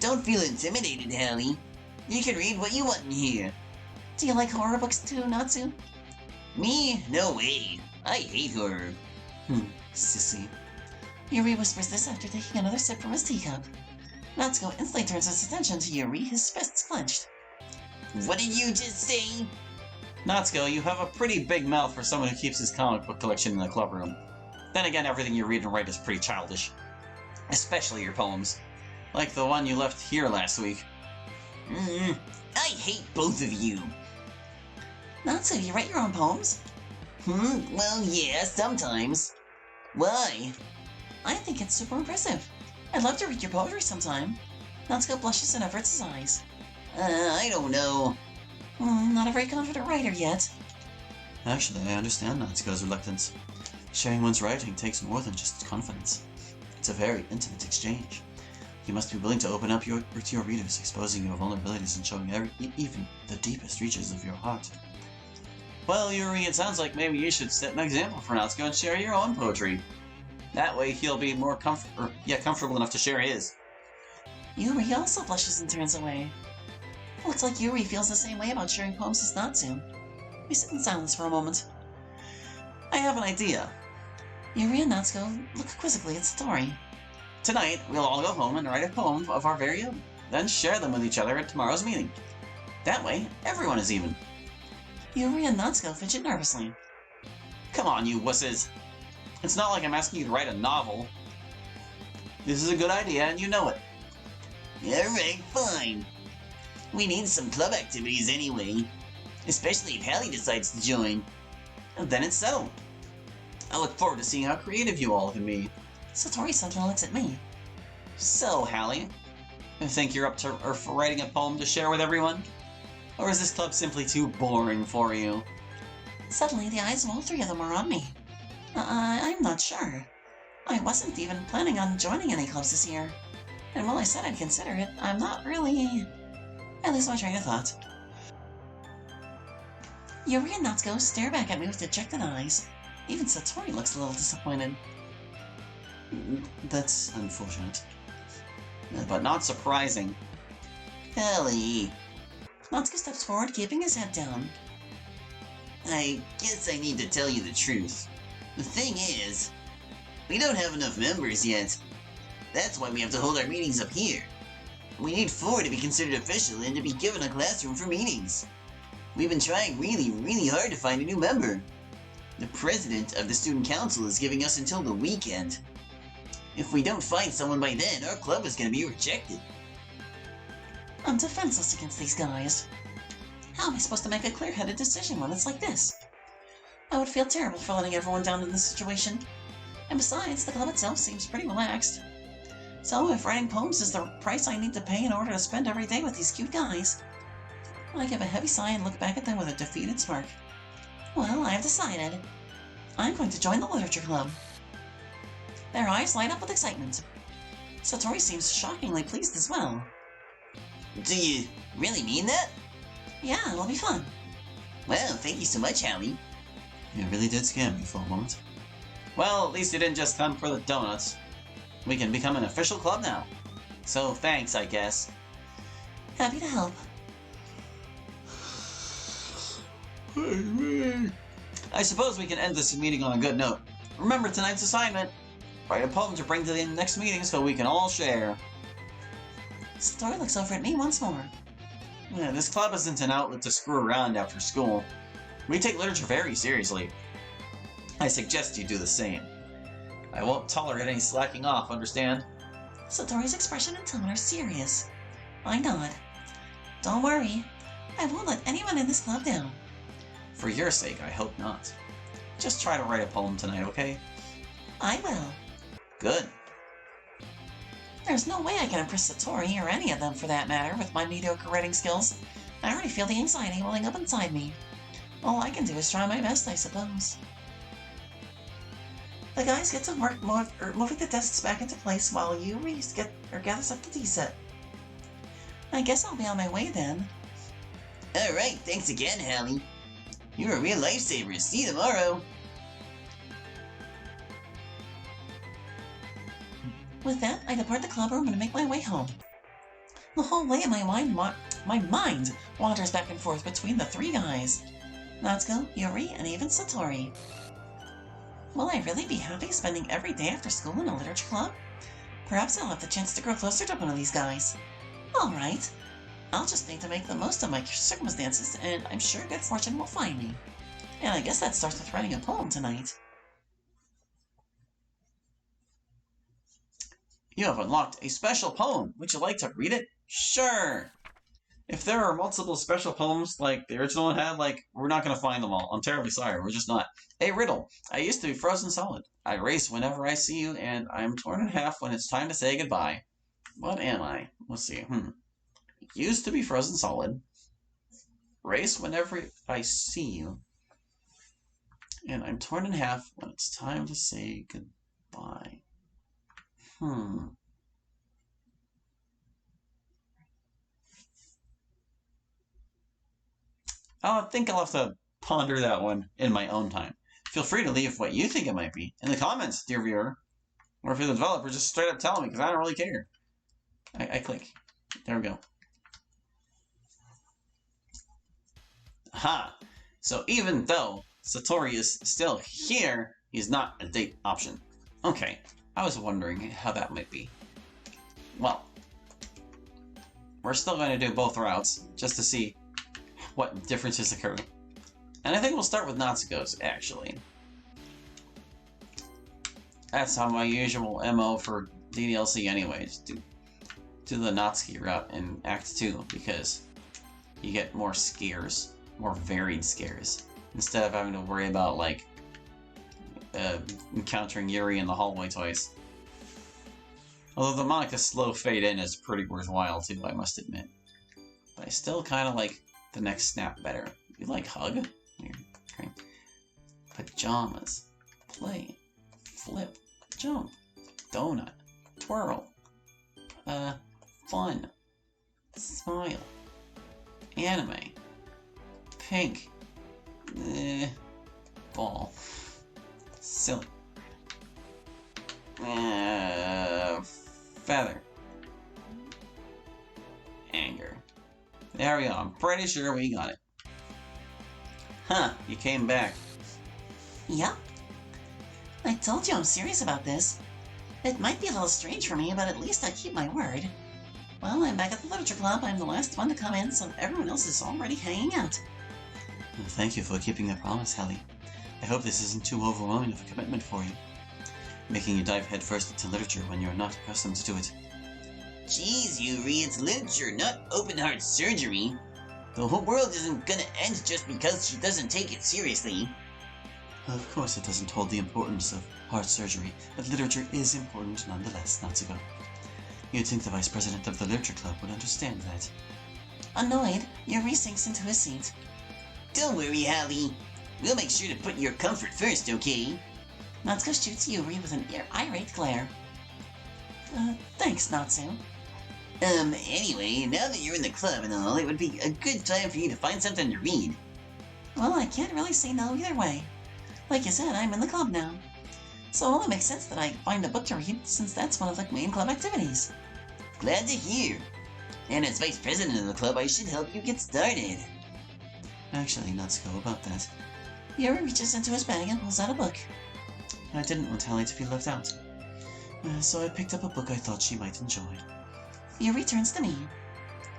Don't feel intimidated, Hallie. You can read what you want in here. Do you like horror books too, Natsu? Me? No way. I hate horror. Sissy. Yuri whispers this after taking another sip from his teacup. Natsuko instantly turns his attention to Yuri, his fists clenched. What did you just say? Natsuko, you have a pretty big mouth for someone who keeps his comic book collection in the clubroom. Then again, everything you read and write is pretty childish. Especially your poems. Like the one you left here last week. I hate both of you. Natsu, you write your own poems? Well, yeah, sometimes. Why? I think it's super impressive. I'd love to read your poetry sometime. Natsuko blushes and averts his eyes. I don't know. Not a very confident writer yet. Actually, I understand Natsuko's reluctance. Sharing one's writing takes more than just confidence. It's a very intimate exchange. You must be willing to open up to your readers, exposing your vulnerabilities and showing even the deepest reaches of your heart. Well, Yuri, it sounds like maybe you should set an example for Natsuko and share your own poetry. That way he'll be more comfortable enough to share his. Yuri also blushes and turns away. Looks like Yuri feels the same way about sharing poems as Natsu. We sit in silence for a moment. I have an idea. Yuri and Natsuko look quizzically at Satori. Tonight, we'll all go home and write a poem of our very own, then share them with each other at tomorrow's meeting. That way, everyone is even. Yuri and Natsuko fidget nervously. Come on, you wusses. It's not like I'm asking you to write a novel. This is a good idea, and you know it. Alright, fine. We need some club activities anyway. Especially if Hallie decides to join. And then it's settled. I look forward to seeing how creative you all can be. Satori suddenly looks at me. So, Hallie, you think you're up for writing a poem to share with everyone? Or is this club simply too boring for you? Suddenly, the eyes of all three of them are on me. I'm not sure. I wasn't even planning on joining any clubs this year. And while I said I'd consider it, I'm not really... I lose my train of thought. Yuri and Natsuko stare back at me with dejected eyes. Even Satori looks a little disappointed. That's unfortunate. But not surprising. Hallie. Natsuko steps forward, keeping his head down. I guess I need to tell you the truth. The thing is, we don't have enough members yet. That's why we have to hold our meetings up here. We need 4 to be considered official and to be given a classroom for meetings. We've been trying really hard to find a new member. The president of the student council is giving us until the weekend. If we don't find someone by then, our club is going to be rejected. I'm defenseless against these guys. How am I supposed to make a clear-headed decision when it's like this? I would feel terrible for letting everyone down in this situation. And besides, the club itself seems pretty relaxed. So if writing poems is the price I need to pay in order to spend every day with these cute guys, I give a heavy sigh and look back at them with a defeated smirk. Well, I have decided. I'm going to join the literature club. Their eyes light up with excitement. Satori seems shockingly pleased as well. Do you really mean that? Yeah, it'll be fun. Well, thank you so much, Hallie. You really did scare me for a moment. Well, at least you didn't just come for the donuts. We can become an official club now. So thanks, I guess. Happy to help. I suppose we can end this meeting on a good note. Remember tonight's assignment. Write a poem to bring to the next meeting so we can all share. Satori looks over at me once more. Yeah, this club isn't an outlet to screw around after school. We take literature very seriously. I suggest you do the same. I won't tolerate any slacking off, understand? Satori's expression and tone are serious. I nod. Don't worry. I won't let anyone in this club down. For your sake, I hope not. Just try to write a poem tonight, okay? I will. Good. There's no way I can impress Satori, or any of them for that matter, with my mediocre writing skills. I already feel the anxiety welling up inside me. All I can do is try my best, I suppose. The guys get to work moving the desks back into place while Yuri gathers up the tea set. I guess I'll be on my way then. Alright, thanks again, Hallie. You're a real lifesaver. See you tomorrow. With that, I depart the club room and make my way home. The whole way my mind wanders back and forth between the three guys. Natsuko, Yuri, and even Satori. Will I really be happy spending every day after school in a literature club? Perhaps I'll have the chance to grow closer to one of these guys. Alright. I'll just need to make the most of my circumstances, and I'm sure good fortune will find me. And I guess that starts with writing a poem tonight. You have unlocked a special poem. Would you like to read it? Sure. If there are multiple special poems like the original one had, we're not going to find them all. I'm terribly sorry. We're just not. A riddle. I used to be frozen solid. I race whenever I see you, and I'm torn in half when it's time to say goodbye. What am I? Let's see. Used to be frozen solid. Race whenever I see you, and I'm torn in half when it's time to say goodbye. I think I'll have to ponder that one in my own time. Feel free to leave what you think it might be in the comments, dear viewer. Or if you're the developer, just straight up tell me, because I don't really care. I click. There we go. Aha! So even though Satori is still here, he's not a date option. Okay, I was wondering how that might be. Well, we're still going to do both routes, just to see what differences occur. And I think we'll start with Natsuko's, actually. That's how my usual MO for DDLC anyway, just do the Natsuki route in Act 2, because you get more scares, more varied scares, instead of having to worry about, encountering Yuri in the hallway twice. Although the Monika's slow fade in is pretty worthwhile too, I must admit. But I still kind of like the next snap better. You like hug? Okay. Pajamas. Play. Flip. Jump. Donut. Twirl. Fun. Smile. Anime. Pink. Ball. Silly. Feather. Anger. There we go. I'm pretty sure we got it. Huh, you came back. Yep. I told you I'm serious about this. It might be a little strange for me, but at least I keep my word. Well, I'm back at the literature club. I'm the last one to come in, so everyone else is already hanging out. Well, thank you for keeping your promise, Hallie. I hope this isn't too overwhelming of a commitment for you, making you dive headfirst into literature when you're not accustomed to it. Jeez, Yuri, it's literature, not open-heart surgery. The whole world isn't gonna end just because she doesn't take it seriously. Of course it doesn't hold the importance of heart surgery, but literature is important nonetheless, Natsuko. You'd think the vice president of the literature club would understand that. Annoyed, Yuri sinks into his seat. Don't worry, Hallie. We'll make sure to put your comfort first, okay? Natsuko shoots Yuri with an irate glare. Thanks, Natsu. Anyway, now that you're in the club and all, it would be a good time for you to find something to read. Well, I can't really say no either way. Like you said, I'm in the club now. So it only makes sense that I find a book to read, since that's one of the main club activities. Glad to hear. And as vice president of the club, I should help you get started. Actually, Natsuko, about that. Yuri reaches into his bag and pulls out a book. I didn't want Hallie to feel left out. So I picked up a book I thought she might enjoy. Yuri turns to me.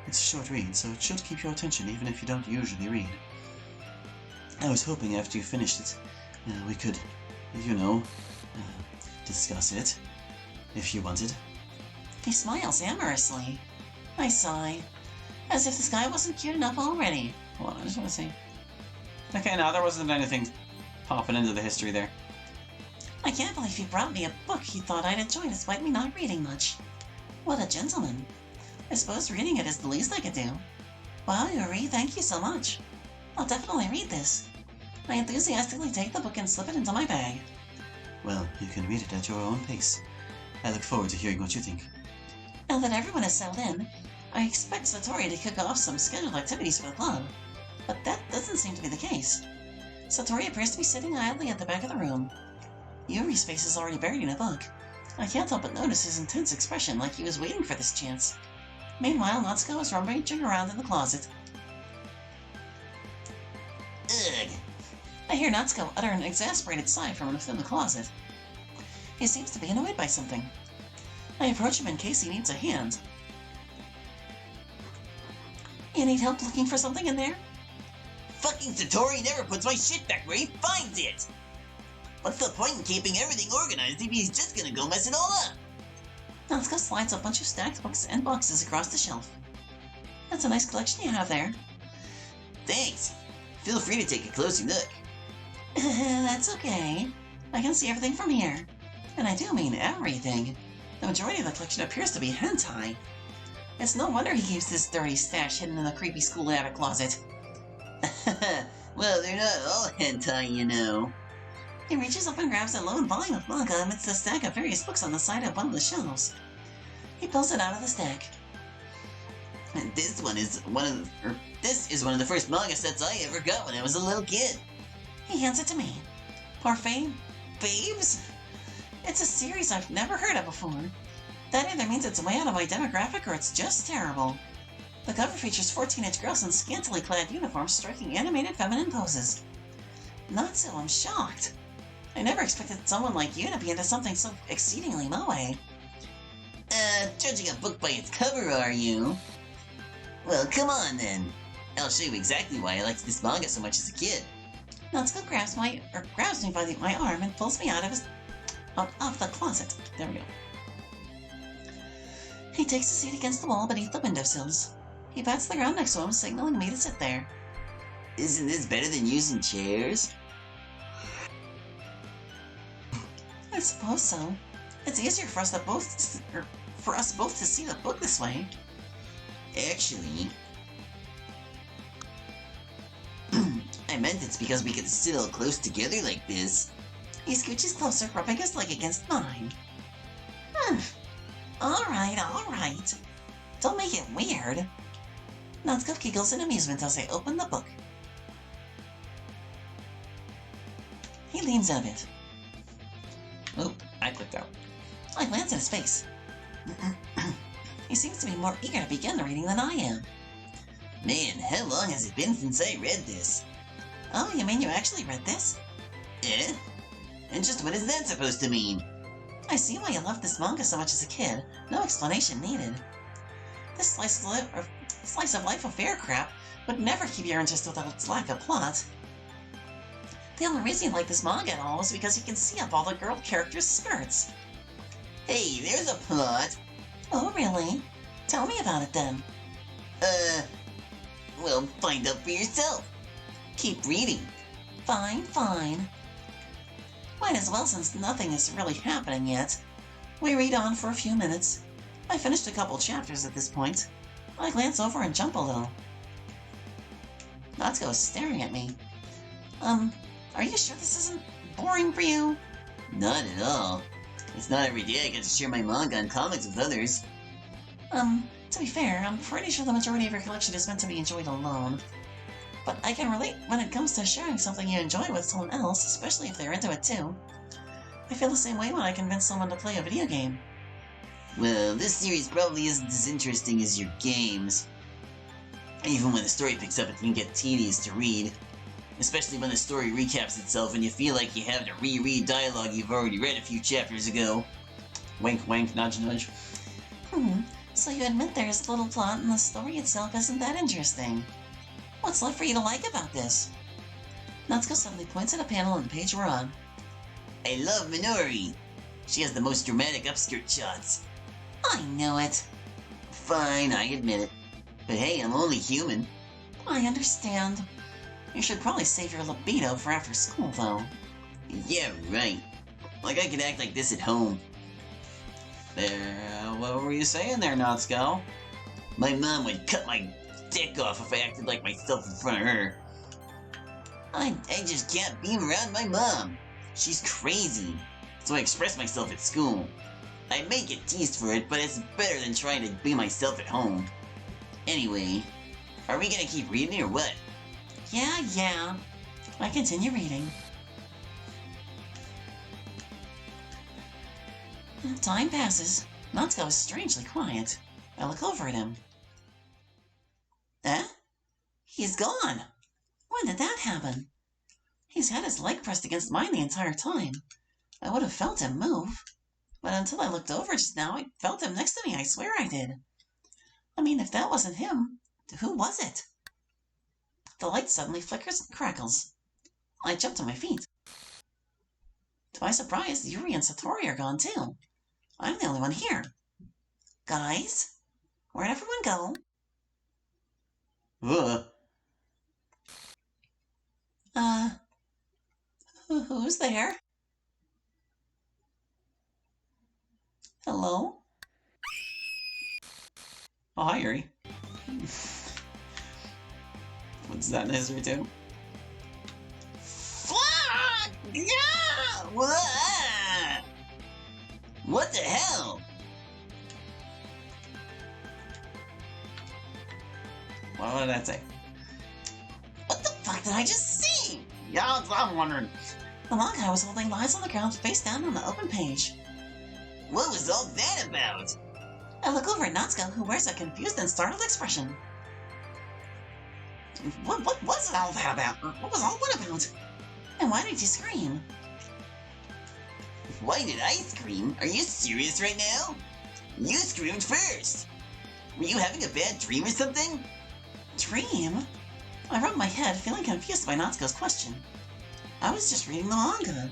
It's a short read, so it should keep your attention even if you don't usually read. I was hoping after you finished it, we could, discuss it, if you wanted. He smiles amorously. I sigh, as if this guy wasn't cute enough already. Hold on, I just want to see. Okay, now there wasn't anything popping into the history there. I can't believe he brought me a book he thought I'd enjoy despite me not reading much. What a gentleman. I suppose reading it is the least I could do. Wow, Yuri, thank you so much. I'll definitely read this. I enthusiastically take the book and slip it into my bag. Well, you can read it at your own pace. I look forward to hearing what you think. Now that everyone is settled in, I expect Satori to kick off some scheduled activities for the club. But that doesn't seem to be the case. Satori appears to be sitting idly at the back of the room. Yuri's face is already buried in a book. I can't help but notice his intense expression, like he was waiting for this chance. Meanwhile, Natsuko is rummaging around in the closet. Ugh. I hear Natsuko utter an exasperated sigh from within the closet. He seems to be annoyed by something. I approach him in case he needs a hand. You need help looking for something in there? Fucking Satori never puts my shit back where he finds it! What's the point in keeping everything organized if he's just gonna go mess it all up? Natsuko slides a bunch of stacked books and boxes across the shelf. That's a nice collection you have there. Thanks. Feel free to take a closer look. That's okay. I can see everything from here. And I do mean everything. The majority of the collection appears to be hentai. It's no wonder he keeps this dirty stash hidden in the creepy school attic closet. Well, they're not all hentai, you know. He reaches up and grabs a lone volume of manga amidst a stack of various books on the side of one of the shelves. He pulls it out of the stack. This is one of the first manga sets I ever got when I was a little kid. He hands it to me. Parfait? Babes? It's a series I've never heard of before. That either means it's way out of my demographic or it's just terrible. The cover features 4 teenage girls in scantily clad uniforms striking animated feminine poses. Not so, I'm shocked. I never expected someone like you to be into something so exceedingly moe. Judging a book by its cover, are you? Well, come on then. I'll show you exactly why I liked this manga so much as a kid. Natsuko grabs me by my arm and pulls me out of the closet. There we go. He takes a seat against the wall beneath the windowsills. He pats the ground next to him, signaling me to sit there. Isn't this better than using chairs? I suppose so. It's easier for us both to see the book this way. Actually, I meant it's because we can sit all close together like this. He scooches closer, rubbing his leg against mine. All right. Don't make it weird. Natsuko giggles in amusement as I open the book. He leans a bit. Oh, I clicked out. I glance at his face. He seems to be more eager to begin reading than I am. Man, how long has it been since I read this? Oh, you mean you actually read this? Eh? And just what is that supposed to mean? I see why you loved this manga so much as a kid. No explanation needed. This slice of life affair crap would never keep your interest without its lack of plot. The only reason you like this manga at all is because you can see up all the girl characters' skirts. Hey, there's a plot. Oh, really? Tell me about it then. Well, find out for yourself. Keep reading. Fine. Might as well since nothing is really happening yet. We read on for a few minutes. I finished a couple chapters at this point. I glance over and jump a little. Natsuko is staring at me. Are you sure this isn't boring for you? Not at all. It's not every day I get to share my manga and comics with others. To be fair, I'm pretty sure the majority of your collection is meant to be enjoyed alone. But I can relate when it comes to sharing something you enjoy with someone else, especially if they're into it too. I feel the same way when I convince someone to play a video game. Well, this series probably isn't as interesting as your games. Even when the story picks up, it can get tedious to read. Especially when the story recaps itself and you feel like you have to reread dialogue you've already read a few chapters ago. Wink, wink, nudge, nudge. So you admit there's little plot and the story itself isn't that interesting. What's left for you to like about this? Natsuko suddenly points at a panel on the page we're on. I love Minori. She has the most dramatic upskirt shots. I knew it. Fine, I admit it. But hey, I'm only human. I understand. You should probably save your libido for after school, though. Yeah, right. Like I could act like this at home. What were you saying there, Natsuko? My mom would cut my dick off if I acted like myself in front of her. I just can't be around my mom. She's crazy. So I express myself at school. I may get teased for it, but it's better than trying to be myself at home. Anyway, are we gonna keep reading or what? Yeah. I continue reading. Time passes. Natsuko is strangely quiet. I look over at him. Eh? He's gone. When did that happen? He's had his leg pressed against mine the entire time. I would have felt him move. But until I looked over just now, I felt him next to me. I swear I did. I mean, if that wasn't him, who was it? The light suddenly flickers and crackles. I jump to my feet. To my surprise, Yuri and Satori are gone too. I'm the only one here. Guys, where'd everyone go? Ugh. Who's there? Hello? Oh, hi, Yuri. What's that noise we do? Fuck! Yeah! What the hell? What did that say? What the fuck did I just see? Yeah, that's what I'm wondering. The manga was holding lies on the ground face down on the open page. What was all that about? I look over at Natsuko, who wears a confused and startled expression. What was all that about? What was all that about? And why did you scream? Why did I scream? Are you serious right now? You screamed first. Were you having a bad dream or something? Dream? I rubbed my head, feeling confused by Natsuko's question. I was just reading the manga.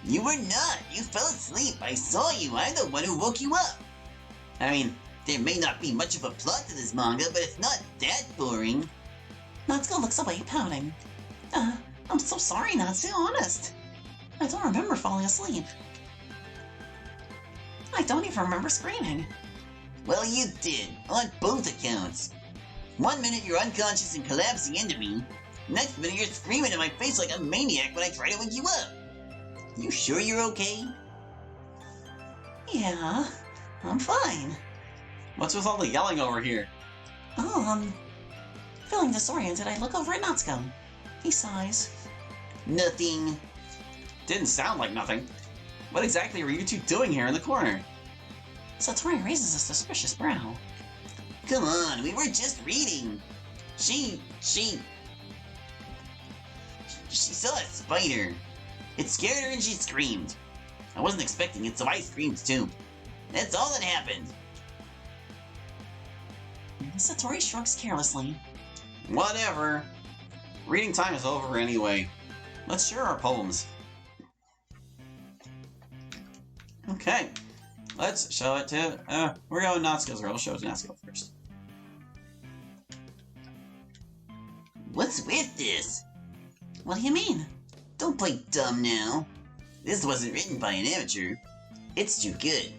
You were not. You fell asleep. I saw you. I'm the one who woke you up. I mean, there may not be much of a plot to this manga, but it's not that boring. Natsuko looks away, pouting. I'm so sorry, Natsu, honest. I don't remember falling asleep. I don't even remember screaming. Well, you did, on both accounts. One minute you're unconscious and collapsing into me. Next minute you're screaming in my face like a maniac when I try to wake you up. You sure you're okay? Yeah, I'm fine. What's with all the yelling over here? Oh, feeling disoriented, I look over at Natsuko. He sighs. Nothing. Didn't sound like nothing. What exactly were you two doing here in the corner? Satori raises a suspicious brow. Come on, we were just reading. She saw a spider. It scared her and she screamed. I wasn't expecting it, so I screamed too. That's all that happened. Satori shrugs carelessly. Whatever. Reading time is over anyway. Let's share our poems. Okay. Let's show it to... we're going Natsuko's girl. We'll show it to Natsuko first. What's with this? What do you mean? Don't play dumb now. This wasn't written by an amateur. It's too good.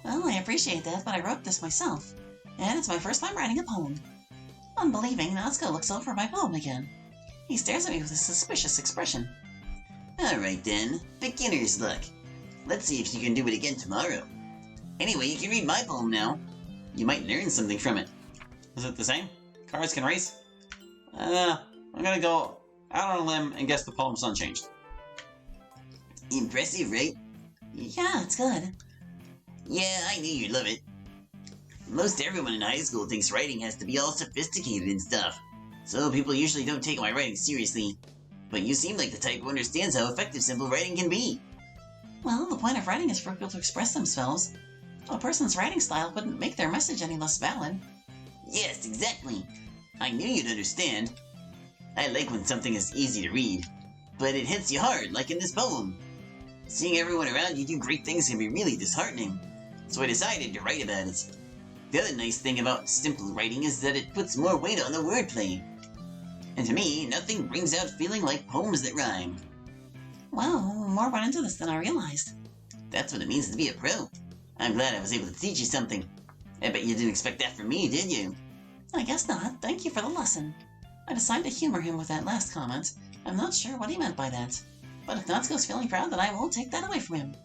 Well, I appreciate that, but I wrote this myself. And it's my first time writing a poem. Unbelieving, Natsuko looks over my poem again. He stares at me with a suspicious expression. Alright then, beginner's luck. Let's see if you can do it again tomorrow. Anyway, you can read my poem now. You might learn something from it. Is it the same? Cards can race? I'm gonna go out on a limb and guess the poem's unchanged. Impressive, right? Yeah, it's good. Yeah, I knew you'd love it. Most everyone in high school thinks writing has to be all sophisticated and stuff, so people usually don't take my writing seriously. But you seem like the type who understands how effective simple writing can be. Well, the point of writing is for people to express themselves. A person's writing style wouldn't make their message any less valid. Yes, exactly. I knew you'd understand. I like when something is easy to read, but it hits you hard, like in this poem. Seeing everyone around you do great things can be really disheartening, so I decided to write about it. The other nice thing about simple writing is that it puts more weight on the wordplay. And to me, nothing brings out feeling like poems that rhyme. Wow, more went into this than I realized. That's what it means to be a pro. I'm glad I was able to teach you something. I bet you didn't expect that from me, did you? I guess not. Thank you for the lesson. I decided to humor him with that last comment. I'm not sure what he meant by that. But if Natsuko's feeling proud, then I won't take that away from him.